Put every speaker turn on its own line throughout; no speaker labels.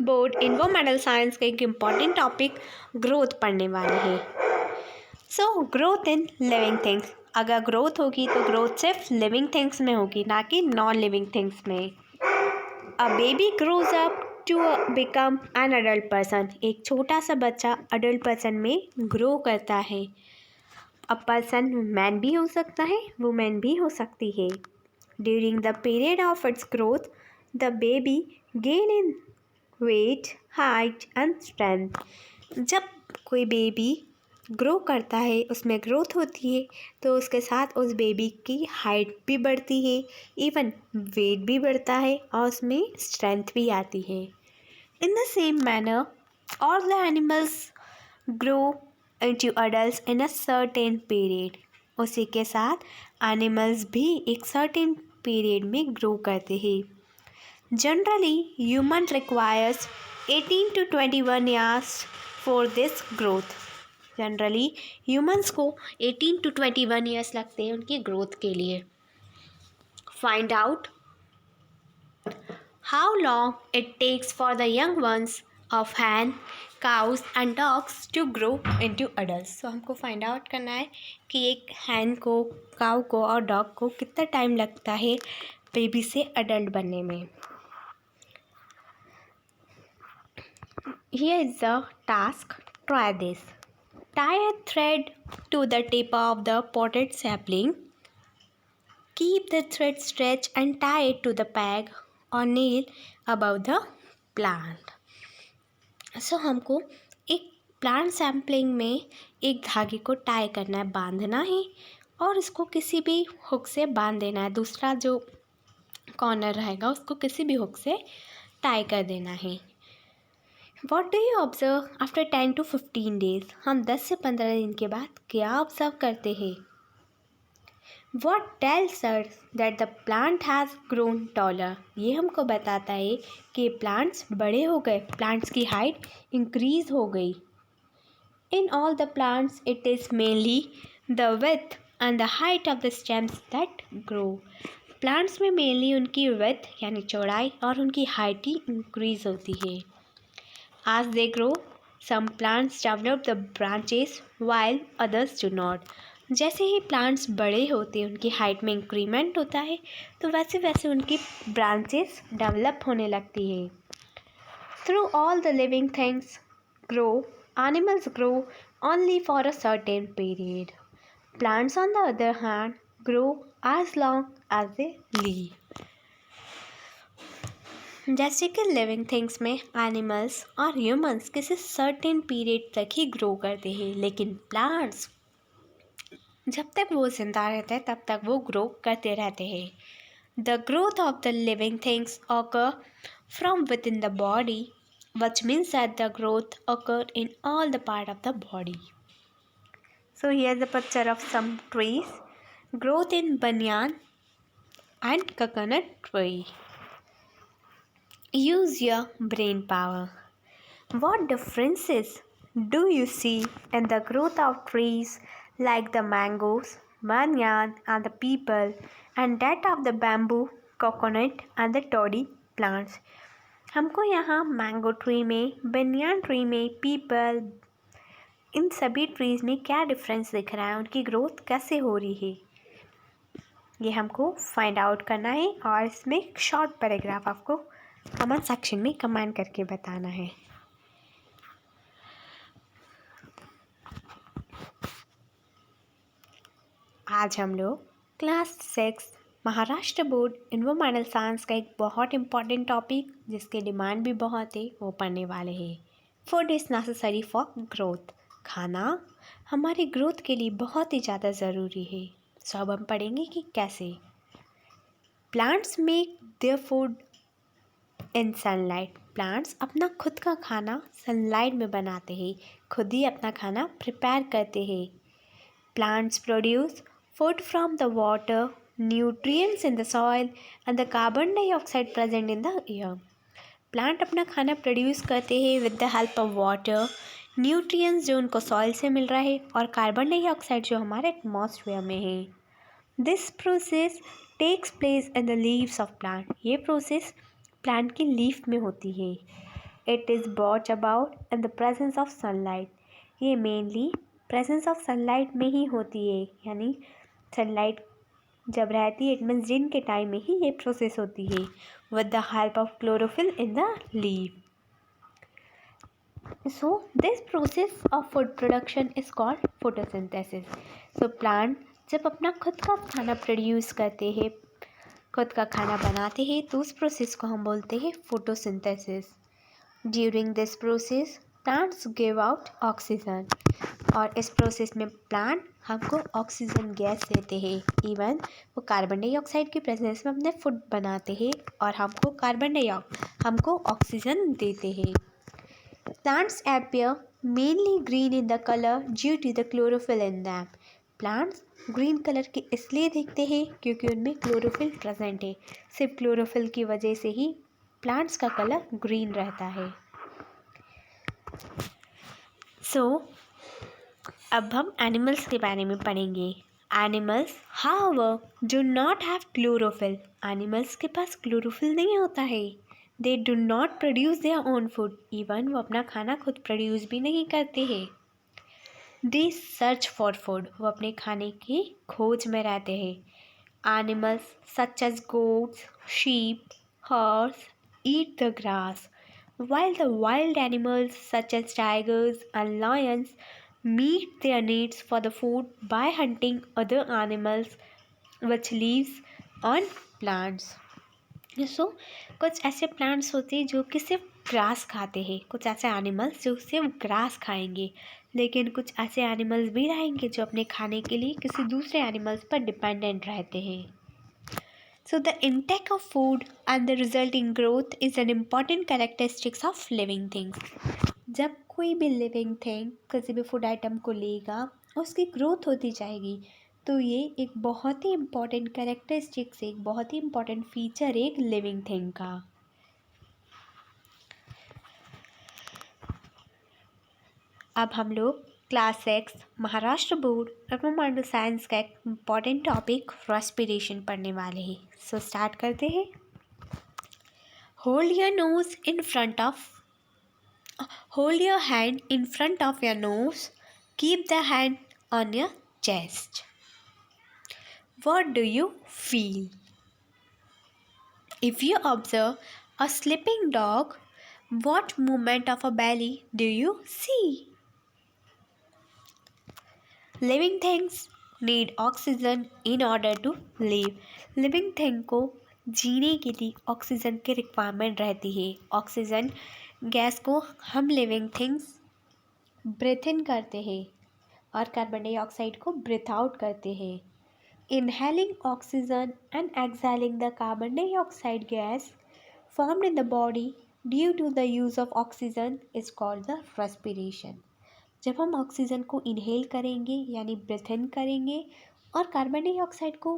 Board environmental science का एक important topic growth पढ़ने वाले हैं। So growth in living things, अगर ग्रोथ होगी तो ग्रोथ सिर्फ लिविंग थिंग्स में होगी, ना कि नॉन लिविंग थिंग्स में। A baby grows up to become an adult person, एक छोटा सा बच्चा अडल्ट पर्सन में ग्रो करता है। अ पर्सन मैन भी हो सकता है, वुमेन भी हो सकती है। During the period of its growth the baby gain in weight, height and strength. जब कोई बेबी ग्रो करता है, उसमें ग्रोथ होती है, तो उसके साथ उस बेबी की हाइट भी बढ़ती है, इवन वेट भी बढ़ता है और उसमें स्ट्रेंथ भी आती है। In the same manner all the animals grow into adults in a certain period. उसी के साथ एनिमल्स भी एक सर्टेन पीरियड में ग्रो करते हैं। Generally, human requires 18 to 21 years for this growth. Generally, humans को 18 to 21 years लगते हैं उनकी growth के लिए। Find out how long it takes for the young ones of hen, cows and dogs to grow into adults. So हमको find out करना है कि एक hen को, cow को और dog को कितना टाइम लगता है बेबी से adult बनने में। Here is the task. Try this. Tie a thread to the tip of the potted sapling. Keep the thread stretched and tie it to the peg or nail above the plant. So हमको एक plant sampling में एक धागे को tie करना है, बांधना है और इसको किसी भी हुक से बांध देना है। दूसरा जो कॉर्नर रहेगा उसको किसी भी हुक से टाई कर देना है। What do you observe after 10 to 15 days? हम 10 से 15 दिन के बाद क्या ऑब्जर्व करते हैं? What tells us that the plant has grown taller? ये हमको बताता है कि प्लांट्स बड़े हो गए, प्लांट्स की हाइट इंक्रीज हो गई। In all the plants, it is mainly the width and the height of the stems that grow. Plants में मेनली उनकी width यानी चौड़ाई और उनकी हाइट ही इंक्रीज होती है। As they grow, some plants develop the branches while others do not. जैसे ही plants बड़े होते हैं, उनकी हाइट में इंक्रीमेंट होता है, तो वैसे वैसे उनकी ब्रांचेस डेवलप होने लगती है। Through all the living things grow, animals grow only for a certain period. Plants on the other hand grow as long as they live. जैसे कि लिविंग थिंग्स में एनिमल्स और ह्यूमंस किसी सर्टेन पीरियड तक ही grow करते हैं, लेकिन plants जब तक वो जिंदा रहते हैं तब तक वो ग्रो करते रहते हैं। The growth of the living things occur from with in the body, which means that the growth occurred in all the part of the body. So here's a picture of some trees. Growth in banyan and coconut tree. Use your brain power. What differences do you see in the growth of trees like the mangoes, banyan and the peepal, and that of the bamboo, coconut and the toddy plants? हमको यहाँ mango tree में, banyan tree में, people, इन सभी trees में क्या difference दिख रहा है, उनकी ग्रोथ कैसे हो रही है, ये हमको फाइंड आउट करना है और इसमें एक शॉर्ट पैराग्राफ आपको कमेंट सेक्शन में कमेंट करके बताना है। आज हम लोग class 6 Maharashtra board environmental science का एक बहुत इम्पॉर्टेंट टॉपिक जिसके डिमांड भी बहुत है वो पढ़ने वाले हैं। Food is necessary for growth. खाना हमारी ग्रोथ के लिए बहुत ही ज़्यादा ज़रूरी है। सो अब हम पढ़ेंगे कि कैसे। Plants make their food in sunlight. Plants अपना खुद का खाना सनलाइट में बनाते हैं, खुद ही अपना खाना प्रिपेयर करते हैं। Plants produce food from the water, nutrients in the soil and the carbon dioxide present in the air. Plant अपना खाना प्रोड्यूस करते हैं with the help of water, nutrients जो उनको सॉइल से मिल रहा है और कार्बन डाइऑक्साइड जो हमारे एटमॉस्फेयर में है। This process takes place in the leaves of plant. ये प्रोसेस प्लांट की लीफ में होती है। It is brought about in the presence of sunlight. ये मेनली प्रेजेंस ऑफ सनलाइट में ही होती है, यानी सनलाइट जब रहती है इट मीन्स दिन के टाइम में ही ये प्रोसेस होती है with the help of chlorophyll in the leaf. So this process of food production is called photosynthesis. So plant जब अपना खुद का खाना प्रोड्यूस करते हैं, खुद का खाना बनाते हैं, तो उस प्रोसेस को हम बोलते हैं photosynthesis. During this process plants give out oxygen. और इस प्रोसेस में प्लांट हमको ऑक्सीजन गैस देते हैं. इवन वो कार्बन डाइऑक्साइड की प्रेजेंस में अपने फूड बनाते हैं और हमको ऑक्सीजन देते हैं. Plants appear mainly green in the color due to the chlorophyll in them. Plants green colour के इसलिए दिखते हैं क्योंकि उनमें क्लोरोफिल प्रेजेंट है. सिर्फ क्लोरोफिल की वजह से ही प्लांट्स का कलर ग्रीन रहता है. अब हम एनिमल्स के बारे में पढ़ेंगे. Animals however do not have chlorophyll. Animals के पास क्लोरोफिल नहीं होता है. They do not produce their own food. Even वो अपना खाना खुद प्रोड्यूस भी नहीं करते हैं. They search for food. वो अपने खाने की खोज में रहते हैं. Animals such as goats, sheep, horse eat the grass, while the wild animals such as tigers and lions meet their needs for the food by hunting other animals which lives on plants. कुछ ऐसे plants होते हैं जो कि सिर्फ grass खाते हैं, कुछ ऐसे एनिमल्स जो सिर्फ ग्रास खाएंगे, लेकिन कुछ ऐसे एनिमल्स भी रहेंगे जो अपने खाने के लिए किसी दूसरे एनिमल्स पर डिपेंडेंट रहते हैं. So the intake of food and the resulting growth is an important characteristics of living things. जब कोई भी लिविंग थिंग किसी भी फूड आइटम को लेगा उसकी ग्रोथ होती जाएगी. तो ये एक बहुत ही इम्पॉर्टेंट कैरेक्टरिस्टिक्स, एक बहुत ही इम्पॉर्टेंट फीचर एक लिविंग थिंग का. अब हम लोग class 6 Maharashtra board environmental science का एक इम्पॉर्टेंट टॉपिक रेस्पिरेशन पढ़ने वाले हैं. सो स्टार्ट करते हैं. Hold your hand in front of your nose. Keep the hand on your chest. What do you feel? If you observe a sleeping dog, what movement of a belly do you see? Living things need oxygen in order to live. Living thing को जीने के लिए oxygen की requirement रहती है. Oxygen gas को हम living things breathe इन करते हैं और कार्बन डाइऑक्साइड को ब्रीथ आउट करते हैं. Inhaling oxygen and exhaling the carbon dioxide gas formed in the body due to the use of oxygen is called the respiration. जब हम ऑक्सीजन को इनहेल करेंगे यानी ब्रीथ इन करेंगे और कार्बन डाइऑक्साइड को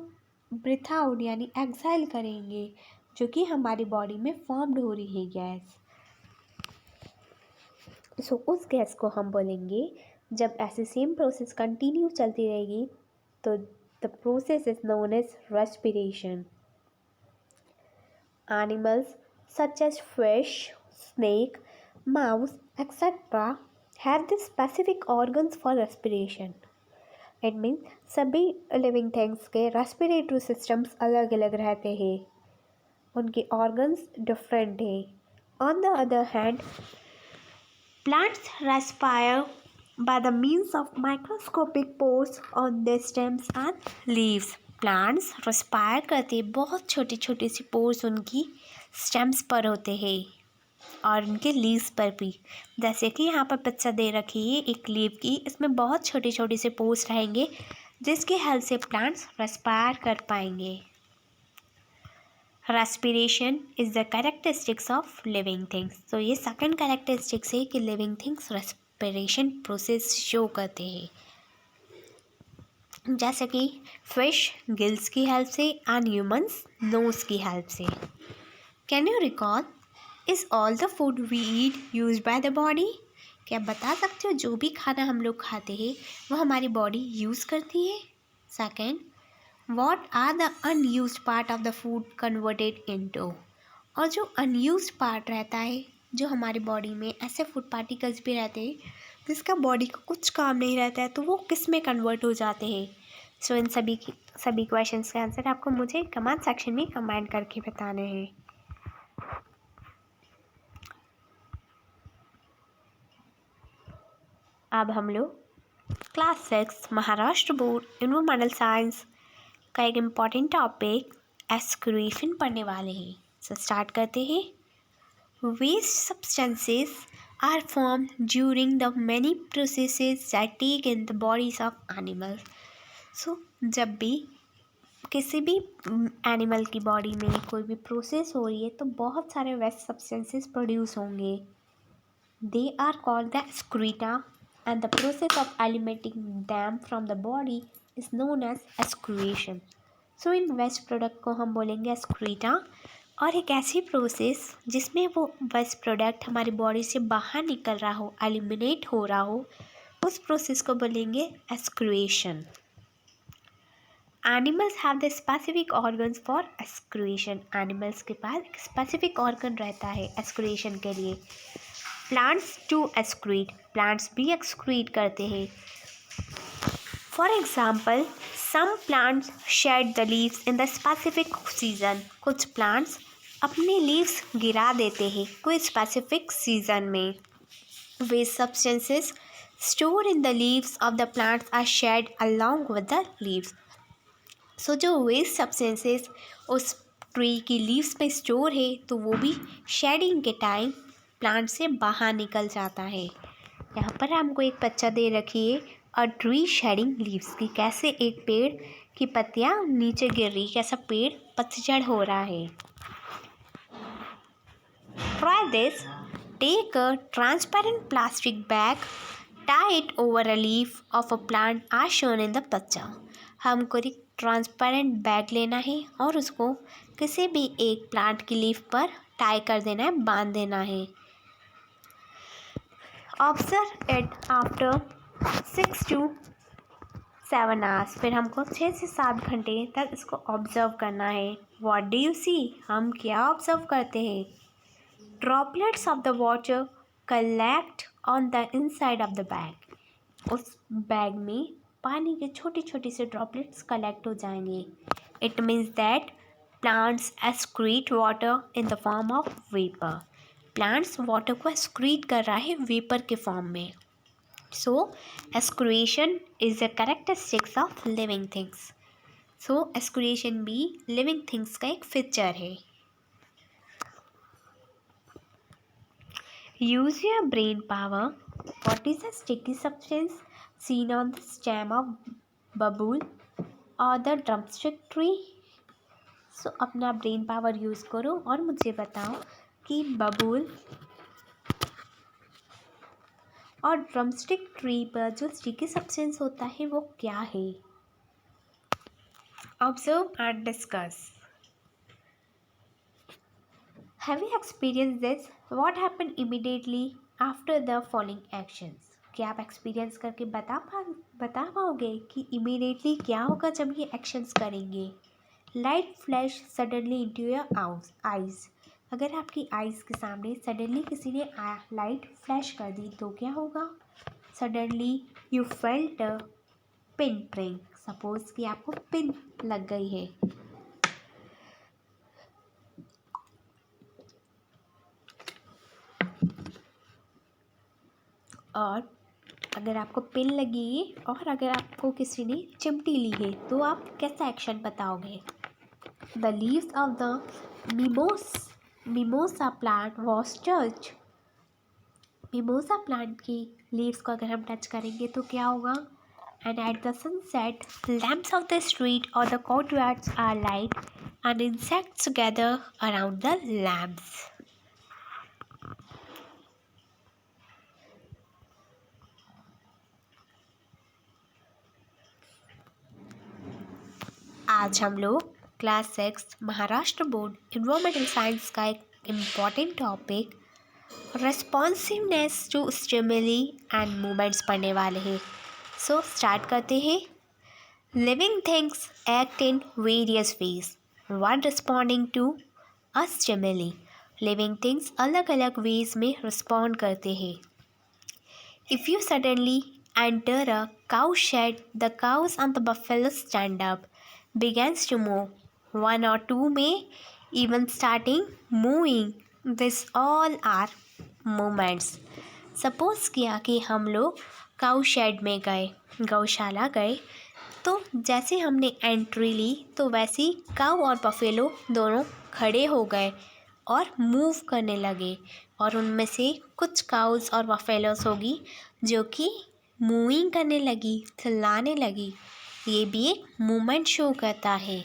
ब्रीथ आउट यानी एक्सहेल करेंगे, जो कि हमारी बॉडी में फॉर्म्ड हो रही है गैस. सो उस गैस को हम बोलेंगे, जब ऐसे सेम प्रोसेस कंटिन्यू चलती रहेगी तो the process is known as respiration. Animals such as fish, snake, mouse, etc. have the specific organs for respiration. It means सभी living things के respiratory systems अलग अलग रहते हैं, उनके organs different हैं. On the other hand, plants respire by the means of microscopic pores on their stems and leaves. Plants respire करते बहुत छोटी छोटी सी pores उनकी stems पर होते हैं और उनके leaves पर भी. जैसे कि यहाँ पर पिक्चर दे रखी है एक लीफ की, इसमें बहुत छोटी छोटी से pores रहेंगे जिसकी हेल्प से plants respire कर पाएंगे. Respiration is the characteristics of living things. तो ये सेकंड कैरेक्टरिस्टिक्स है कि living things respiration process show करते हैं. जैसे कि फिश गिल्स की हेल्प से एंड ह्यूमंस नोज की हेल्प से. Can you recall, is all the food we eat use by the body? क्या बता सकते हो जो भी खाना हम लोग खाते हैं वो हमारी बॉडी यूज़ करती है? Second, what are the unused part of the food converted into? और जो अनयूज्ड पार्ट रहता है जो हमारी बॉडी में ऐसे फूड पार्टिकल्स भी रहते हैं जिसका बॉडी को कुछ काम नहीं रहता है, तो वो किस में कन्वर्ट हो जाते हैं। सो इन सभी क्वेश्चंस के आंसर आपको मुझे कमेंट सेक्शन में कमेंट करके बताने हैं। अब हम लोग class 6 Maharashtra board environmental science का एक इम्पॉर्टेंट टॉपिक एक्सक्रीशन पढ़ने वाले हैं। सो स्टार्ट करते हैं। Waste substances are form during the many processes that take in the bodies of animals. So जब भी किसी भी एनिमल की बॉडी में कोई भी प्रोसेस हो रही है तो बहुत सारे वेस्ट सब्सटेंसेस प्रोड्यूस होंगे। They are called the excreta and the process of eliminating them from the body is known as excretion. So in waste product को हम बोलेंगे excreta, और एक ऐसी प्रोसेस जिसमें वो वेस्ट प्रोडक्ट हमारी बॉडी से बाहर निकल रहा हो, एलिमिनेट हो रहा हो, उस प्रोसेस को बोलेंगे excretion. Animals have the specific organs for excretion. Animals के पास एक specific organ रहता है excretion के लिए। प्लांट्स टू एक्सक्रीट, प्लांट्स भी एक्सक्रीट करते हैं। For example some plants shed the leaves in the specific season. कुछ प्लांट्स अपने लीव्स गिरा देते हैं कोई स्पेसिफिक सीज़न में। Waste substances store in the leaves of the plants are shed along with the leaves. So जो waste substances उस tree की लीव्स में स्टोर है तो वो भी शेडिंग के टाइम प्लांट से बाहर निकल जाता है। यहाँ पर हमको एक पिक्चर दे रखी है अ ट्री शेडिंग लीव्स की, कैसे एक पेड़ की पत्तियाँ नीचे गिर रही, कैसा पेड़ पतझड़ हो रहा है। Try this, take a transparent plastic bag, tie it over a leaf of a plant as shown in the picture. हमको एक ट्रांसपेरेंट बैग लेना है और उसको किसी भी एक प्लांट की लीफ पर टाई कर देना है, बांध देना है। Observe it after 6 to 7 hours। फिर हमको 6 से 7 घंटे तक इसको ऑब्जर्व करना है। व्हाट डू यू सी, हम क्या ऑब्जर्व करते हैं। Droplets of the water collect on the inside of the bag. उस बैग में पानी के छोटे छोटे से ड्रॉपलेट्स कलेक्ट हो जाएंगे। It means that plants excrete water in the form of vapour. Plants water को एक्सक्रीट कर रहा है वेपर के फॉर्म में। So excretion is the characteristics of living things. So excretion भी लिविंग थिंग्स का एक फीचर है। Use your brain power. What is the sticky substance seen on the stem of babul और द ड्रमस्टिक ट्री। सो अपना brain power use करो और मुझे बताओ कि बबूल और ड्रमस्टिक ट्री पर जो स्टिकी सब्सटेंस होता है वो क्या है। Observe and discuss. Have you experience this, what happen immediately after the following actions. क्या आप एक्सपीरियंस करके बता पाओगे कि इमीडिएटली क्या होगा जब ये एक्शंस करेंगे। Light flash suddenly into your eyes. अगर आपकी आइज़ के सामने सडनली किसी ने लाइट फ्लैश कर दी तो क्या होगा। Suddenly you felt a pin prick. Suppose कि आपको पिन लग गई है। और अगर आपको पिन लगी और अगर आपको किसी ने चिमटी ली है तो आप कैसा एक्शन बताओगे। The leaves of the mimosa plant was touch. Mimosa plant की लीव्स को अगर हम टच करेंगे तो क्या होगा। And at the sunset lamps of the street और the courtyards are light and insects gather around the lamps. आज हम लोग class 6 Maharashtra board environmental science का एक important topic responsiveness to stimuli and movements पढ़ने वाले हैं। सो स्टार्ट करते हैं। Living things act in various ways while responding to a stimuli. Living things अलग अलग वेज में रिस्पॉन्ड करते हैं। If you suddenly enter a cow shed, the cows and the buffalo stand up, begins to move. One or two may even starting moving. This all are movements. Suppose किया कि हम लोग cow shade में गए, गौशाला गए, तो जैसे हमने एंट्री ली तो वैसे ही काऊ और बफेलो दोनों खड़े हो गए और मूव करने लगे, और उनमें से कुछ काउज और बफेलोस होगी जो कि मूविंग करने लगी, चिल्लाने लगी। ये भी एक मूवमेंट शो करता है।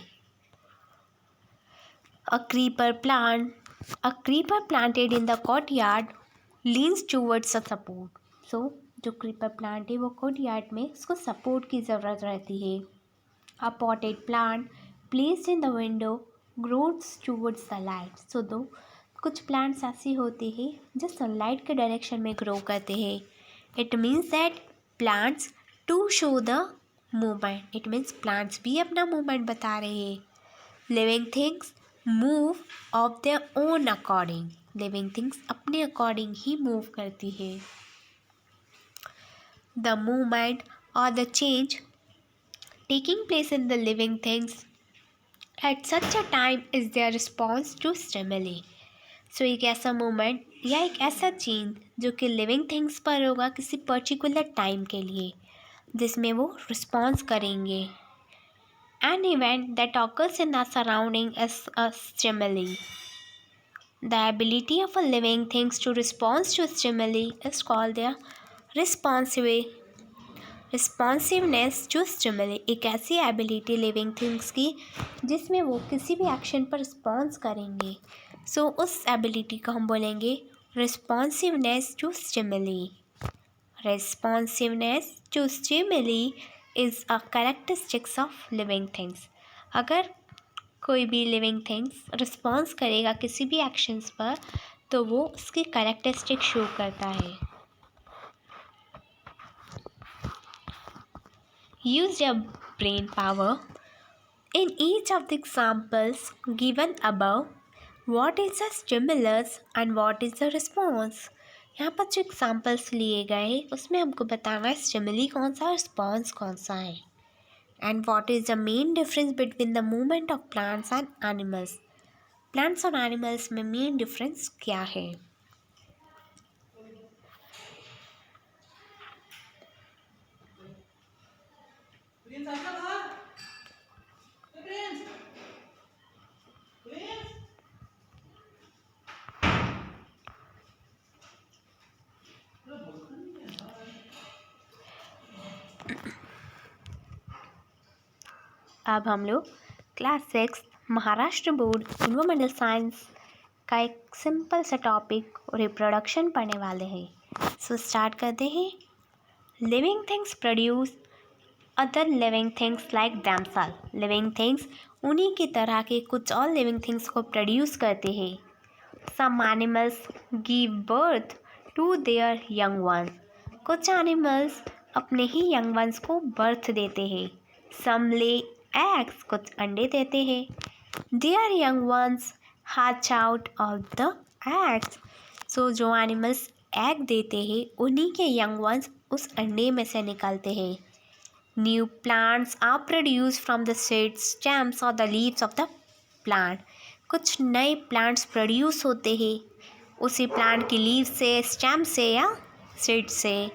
A creeper planted in the courtyard leans towards a support. So जो क्रीपर प्लांट है वो कोर्टयार्ड में उसको सपोर्ट की ज़रूरत रहती है। A potted plant placed in the window growths towards the light. So दो कुछ प्लांट्स ऐसे होते हैं जो सनलाइट के डायरेक्शन में ग्रो करते हैं। It means that plants to show the movement. It means plants भी अपना मूवमेंट बता रहे हैं। Living things move of their own according. Living things अपने अकॉर्डिंग ही मूव करती है। द मूवमेंट और the change taking place in the living things at such a time is their response to stimuli. So एक ऐसा movement या एक ऐसा चेंज जो कि लिविंग थिंग्स पर होगा किसी पर्टिकुलर टाइम के लिए, जिसमें वो रिस्पॉन्स करेंगे। An event that occurs in our surrounding is a stimuli. The ability of a living things to respond to stimuli is called their responsiveness to stimuli. एक ऐसी एबिलिटी लिविंग थिंग्स की जिसमें वो किसी भी एक्शन पर response करेंगे। सो उस एबिलिटी को हम बोलेंगे responsiveness to stimuli. Responsiveness to stimuli is a characteristics of living things. अगर कोई भी लिविंग थिंग्स रिस्पॉन्स करेगा किसी भी एक्शंस पर तो वो उसकी कैरेक्टरिस्टिक शो करता है। Use your brain power. In each of the examples given above, what is the stimulus and what is the response? यहाँ पर जो एग्जाम्पल्स लिए गए उसमें हमको बताना है स्टिमुली कौन सा, रिस्पॉन्स कौन सा है, and what is the main difference between the movement of plants and animals. Plants और एनिमल्स में मेन डिफरेंस क्या है। अब हम लोग class 6 Maharashtra board environmental science का एक सिंपल सा टॉपिक रिप्रोडक्शन पढ़ने वाले हैं। सो स्टार्ट करते हैं। Living things produce other living things like themselves. Living things उन्हीं की तरह के कुछ और लिविंग थिंग्स को प्रोड्यूस करते हैं। Some animals give birth to their young ones. कुछ एनिमल्स अपने ही यंग वंस को बर्थ देते हैं। सम ले एग्स, कुछ अंडे देते हैं। Their young ones hatch out of the eggs. So जो एनिमल्स एग देते हैं उन्हीं के यंग वंस उस अंडे में से निकलते हैं। New plants are produce from the seeds, stems और the leaves of the plant. कुछ नए प्लांट्स प्रोड्यूस होते हैं उसी प्लांट की लीव से, स्टेम से या सीड से।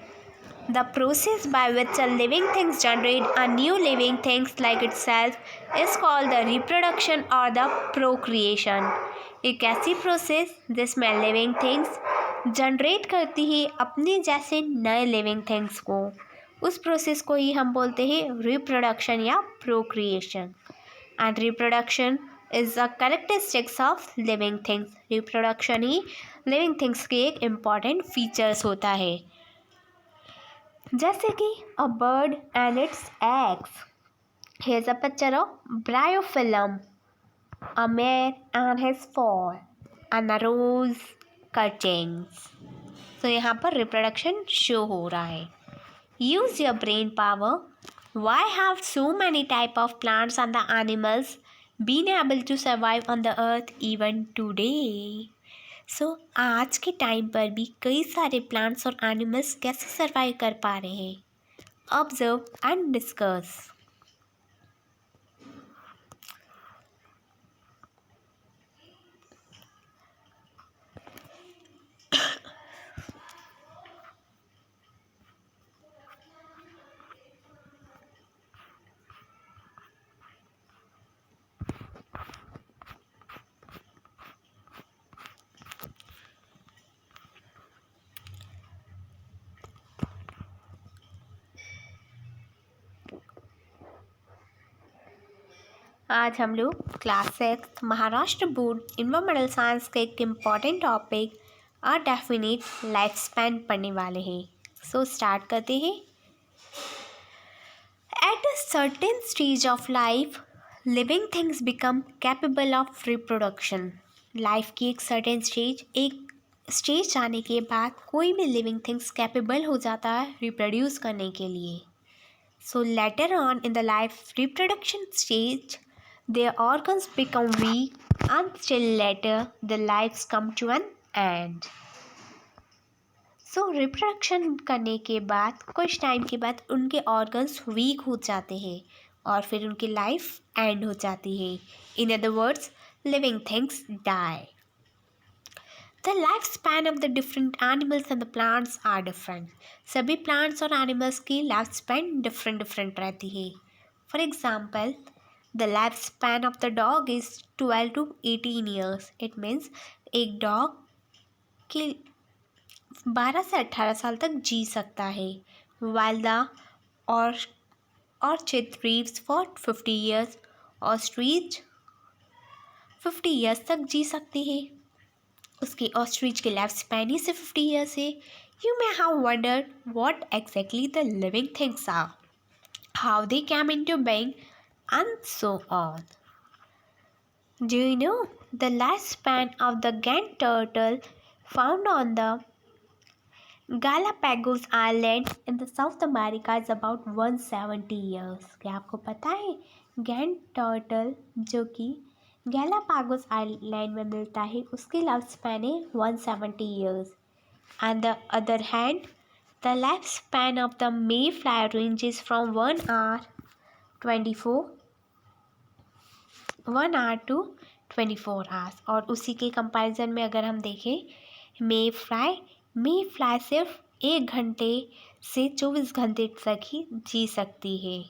The process by which a living things generate a new living things like itself is called the reproduction or the procreation. एक ऐसी प्रोसेस जिसमें लिविंग थिंग्स जनरेट करती है अपने जैसे नए लिविंग थिंग्स को, उस प्रोसेस को ही हम बोलते हैं रिप्रोडक्शन या procreation. And reproduction is a characteristics of living things. Reproduction ही लिविंग थिंग्स के एक इम्पॉर्टेंट फीचर्स होता है, जैसे कि a bird and its eggs. Here is a picture of bryophyllum, a mare and his foal and a rose cuttings. तो यहाँ पर रिप्रोडक्शन शो हो रहा है। Use your brain power. Why have so many type of plants and the animals been able to survive on the earth even today? आज के time पर भी कई सारे प्लांट्स और एनिमल्स कैसे सर्वाइव कर पा रहे हैं? Observe and discuss. आज हम लोग class 6 Maharashtra board environmental science का एक इम्पॉर्टेंट टॉपिक अ डेफिनिट लाइफ स्पैन पढ़ने वाले हैं। स्टार्ट करते हैं। At a certain stage of life living things become capable of reproduction. Life की एक सर्टेन एक स्टेज जाने के बाद कोई भी लिविंग थिंग्स कैपेबल हो जाता है रिप्रोड्यूस करने के लिए। So later on in the life reproduction stage, their organs become weak and still later the lives come to an end. So reproduction करने के बाद कुछ टाइम के बाद उनके organs weak हो जाते हैं और फिर उनकी life end हो जाती है। In other words, living things die. The lifespan of the different animals and the plants are different. सभी plants और animals की lifespan different रहती है. For example, the lifespan of the dog is 12 to 18 years. It means एक dog की 12 से 18 साल तक जी सकता है, while the orchid lives for 50 years. Ostrich 50 years तक जी सकती है। उसकी ऑस्ट्रिच की लाइफ स्पैन ही सिर्फ 50 ईयर्स है। You may have wondered what exactly the living things are, how they came into being and so on. Do you know the life span of the giant turtle found on the Galapagos Island in the South America is about 170 years। क्या आपको पता है गैंड turtle जो कि Galapagos island में मिलता है उसकी लाइफ स्पैन है 170 years। On the other hand, the lifespan of the mayfly ranges from 1 hour to 24 hours। और उसी के कंपैरिजन में अगर हम देखें मे फ्लाई सिर्फ 1 घंटे से 24 घंटे तक ही जी सकती है।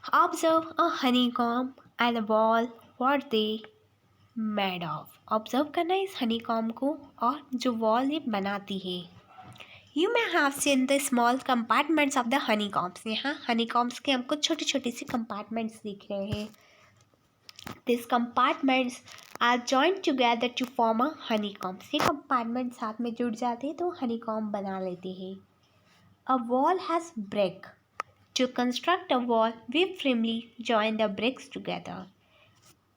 Observe a honeycomb and a ball, what they made of. Observe करना इस हनीकॉम्ब को और जो वॉल ये बनाती है। You may have seen the small compartments of the honeycombs. यहाँ हनीकॉम्ब्स के हमको छोटी छोटी सी कंपार्टमेंट्स दिख रहे हैं। These compartments are joined together to form a honeycomb। ये कंपार्टमेंट साथ में जुड़ जाते हैं तो honeycomb बना लेते हैं। A wall has brick। To construct a wall, we firmly join the bricks together।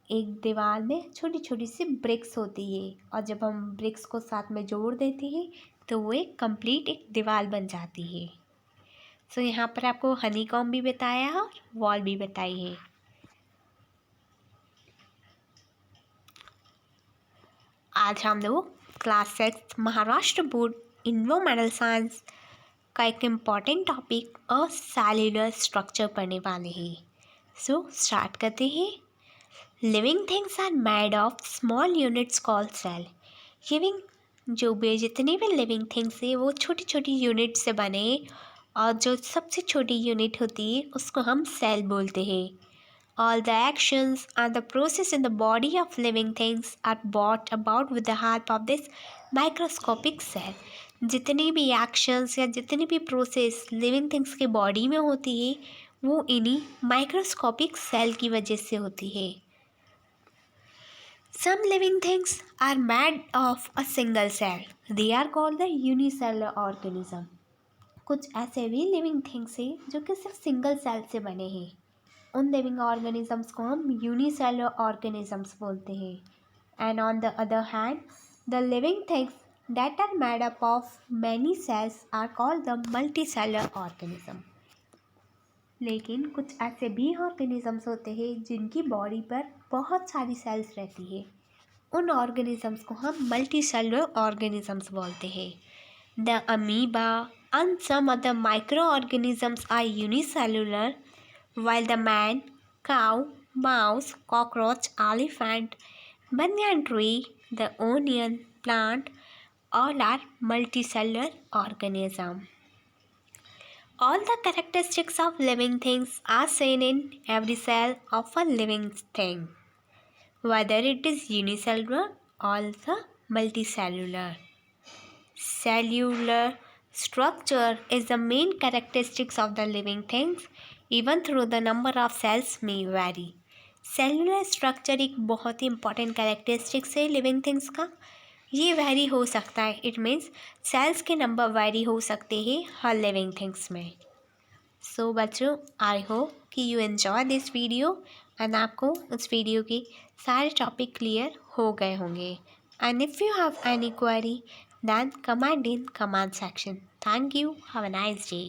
एक दीवार में छोटी छोटी सी ब्रिक्स होती है और जब हम ब्रिक्स को साथ में जोड़ देते हैं तो वो एक कंप्लीट एक दीवार बन जाती है। यहाँ पर आपको हनीकॉम्ब भी बताया है और वॉल भी बताई है। आज हम लोग class 6 Maharashtra board environmental science का एक important topic a cellular structure पढ़ने वाले हैं। स्टार्ट करते हैं। Living things are made of small units called cell. Living जो भी जितनी भी लिविंग थिंग्स है वो छोटी छोटी यूनिट से बने और जो सबसे छोटी यूनिट होती है उसको हम सेल बोलते हैं। All the actions and the process in the body of living things are brought about with the help of this microscopic cell। जितनी भी एक्शंस या जितनी भी प्रोसेस लिविंग थिंग्स के बॉडी में होती है वो इन्हीं माइक्रोस्कोपिक सेल की वजह से होती है। Some living things are made of a single cell। They are called the unicellular organism। कुछ ऐसे भी लिविंग थिंग्स हैं जो कि सिर्फ सिंगल सेल से बने हैं। उन लिविंग ऑर्गेनिजम्स को हम यूनिसेलुलर ऑर्गेनिजम्स बोलते हैं। And on the other hand the living things that are made up of many cells are called the multicellular organism. लेकिन कुछ ऐसे भी ऑर्गेनिजम्स होते हैं जिनकी बॉडी पर बहुत सारी सेल्स रहती है उन ऑर्गेनिजम्स को हम मल्टी सेलुलर ऑर्गेनिजम्स बोलते हैं। The amoeba and some other microorganisms are unicellular, while the man, cow, mouse, cockroach, elephant, banyan tree, the onion plant, all are multicellular organisms. All the characteristics of living things are seen in every cell of a living thing, whether it is unicellular or the multicellular. Cellular structure is the main characteristics of the living things, even though the number of cells may vary. Cellular structure एक बहुत ही important characteristics है living things का। ये vary हो सकता है, it means sales के number vary हो सकते हैं हर लिविंग थिंग्स में। सो बच्चों, आई होप कि you enjoy this video and आपको उस वीडियो के सारे टॉपिक क्लियर हो गए होंगे। And if you have any query, then comment in comment section. Thank you. Have a nice day.